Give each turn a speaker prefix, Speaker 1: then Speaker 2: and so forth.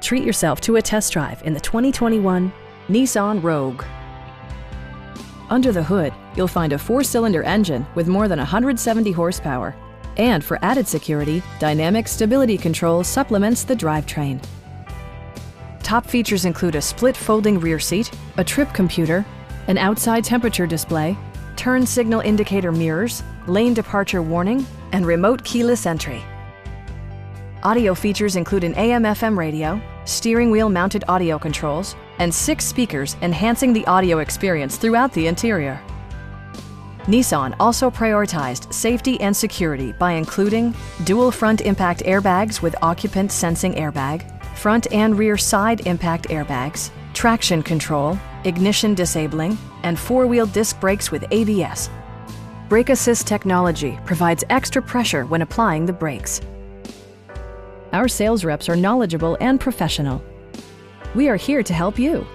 Speaker 1: Treat yourself to a test drive in the 2021 Nissan Rogue. Under the hood, you'll find a 4-cylinder engine with more than 170 horsepower. And for added security, dynamic stability control supplements the drivetrain. Top features include a split folding rear seat, a trip computer, an outside temperature display, turn signal indicator mirrors, lane departure warning, and remote keyless entry. Audio features include an AM/FM radio, steering wheel mounted audio controls, and 6 speakers enhancing the audio experience throughout the interior. Nissan also prioritized safety and security by including dual front impact airbags with occupant sensing airbag, front and rear side impact airbags, traction control, ignition disabling, and 4-wheel disc brakes with ABS. Brake Assist technology provides extra pressure when applying the brakes. Our sales reps are knowledgeable and professional. We are here to help you.